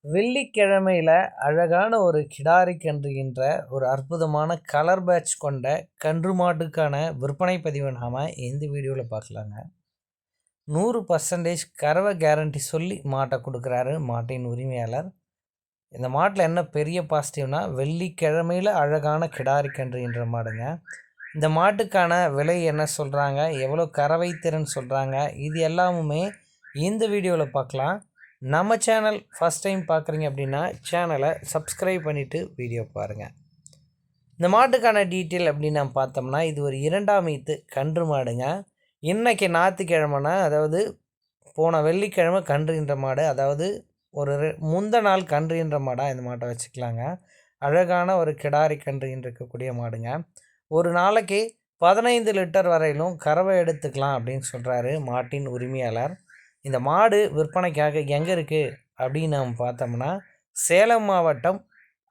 வெள்ளிக்கிழமையில அழகான ஒரு கிடாரி கன்றுகின்ற ஒரு அற்புதமான கலர் பேட்ச் கொண்ட கன்று மாட்டுக்கான விற்பனை பதிவை நாம் இந்த வீடியோவில் பார்க்கலாங்க. 100% கறவை கேரண்டி சொல்லி மாட்டை கொடுக்குறாரு மாட்டின் உரிமையாளர். இந்த மாட்டில் என்ன பெரிய பாசிட்டிவ்னா, வெள்ளிக்கிழமையில் அழகான கிடாரி கன்றுகின்ற மாடுங்க. இந்த மாட்டுக்கான விலை என்ன சொல்கிறாங்க, எவ்வளோ கறவை திறன் சொல்கிறாங்க, இது எல்லாமுமே இந்த வீடியோவில் பார்க்கலாம். நம்ம சேனல் ஃபஸ்ட் டைம் பார்க்குறீங்க அப்படின்னா சேனலை சப்ஸ்கிரைப் பண்ணிவிட்டு வீடியோ பாருங்கள். இந்த மாட்டுக்கான டீட்டெயில் அப்படின்னு நம்ம பார்த்தோம்னா, இது ஒரு 2ஆம் ஈத்து கன்று மாடுங்க. இன்றைக்கி ஞாயிற்றுக்கிழமைனா, அதாவது போன வெள்ளிக்கிழமை கன்றுகின்ற மாடு, அதாவது ஒரு முந்த நாள் கன்றுகின்ற மாடாக இந்த மாட்டை வச்சுக்கலாங்க. அழகான ஒரு கிடாரி கன்றுகின்ற இருக்கக்கூடிய மாடுங்க. ஒரு நாளைக்கு 15 லிட்டர் வரையிலும் கறவை எடுத்துக்கலாம் அப்படின்னு சொல்கிறாரு மாட்டின் உரிமையாளர். இந்த மாடு விற்பனைக்காக எங்கே இருக்குது அப்படின்னு நம்ம பார்த்தோம்னா, சேலம் மாவட்டம்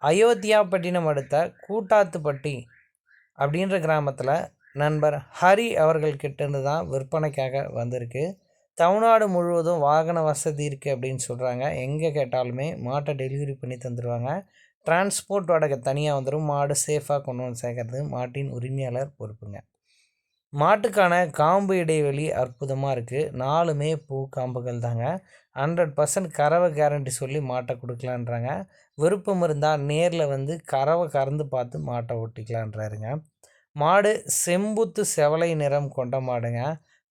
அயோத்தியாப்பட்டினம் அடுத்த கூட்டாத்துப்பட்டி அப்படின்ற கிராமத்தில் நண்பர் ஹரி அவர்கள்கிட்டேருந்து தான் விற்பனைக்காக வந்திருக்கு. தமிழ்நாடு முழுவதும் வாகன வசதி இருக்குது அப்படின்னு சொல்கிறாங்க. எங்கே கேட்டாலுமே மாட்டை டெலிவரி பண்ணி தந்துடுவாங்க. டிரான்ஸ்போர்ட் வாடகை தனியாக வந்துடும். மாடு சேஃபாக கொண்டு வந்து சேர்க்கறது மாட்டின் உரிமையாளர் பொறுப்புங்க. மாட்டுக்கான காம்பு இடைவெளி அற்புதமாக இருக்குது. 4மே பூ காம்புகள் தாங்க. 100% கறவை கேரண்டி சொல்லி மாட்டை கொடுக்கலான்றாங்க. விருப்பம் இருந்தால் நேரில் வந்து கறவை கறந்து பார்த்து மாட்டை ஓட்டிக்கலான்றாருங்க. மாடு செம்புத்து செவலை நிறம் கொண்ட மாடுங்க.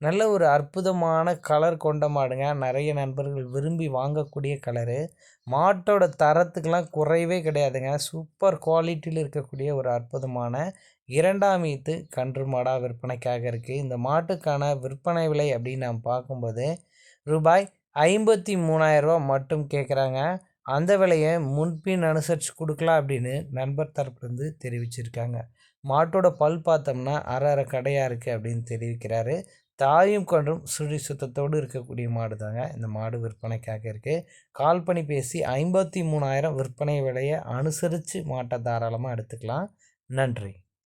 நல்ல ஒரு அற்புதமான கலர் கொண்ட மாடுங்க. நிறைய நண்பர்கள் விரும்பி வாங்கக்கூடிய கலரு. மாட்டோட தரத்துக்கெலாம் குறைவே கிடையாதுங்க. சூப்பர் குவாலிட்டியில் இருக்கக்கூடிய ஒரு அற்புதமான 2ஆம் ஈத்து கன்று மாடாக விற்பனைக்காக இருக்குது. இந்த மாட்டுக்கான விற்பனை விலை அப்படின்னு நாம் பார்க்கும்போது ரூபாய் 53,000 மட்டும் கேட்குறாங்க. அந்த விலையை முன்பின் அனுசரித்து கொடுக்கலாம் அப்படின்னு நண்பர் தரப்புலேருந்து தெரிவிச்சிருக்காங்க. மாட்டோட பல் பார்த்தோம்னா அரை கடையாக இருக்குது அப்படின்னு தெரிவிக்கிறாரு. தாயும் கன்றும் சுழி சுத்தத்தோடு இருக்கக்கூடிய மாடு தாங்க இந்த மாடு விற்பனைக்காக இருக்குது. கால் பண்ணி பேசி 53,000 விற்பனை விலையை அனுசரித்து மாட்டை தாராளமாக எடுத்துக்கலாம். நன்றி.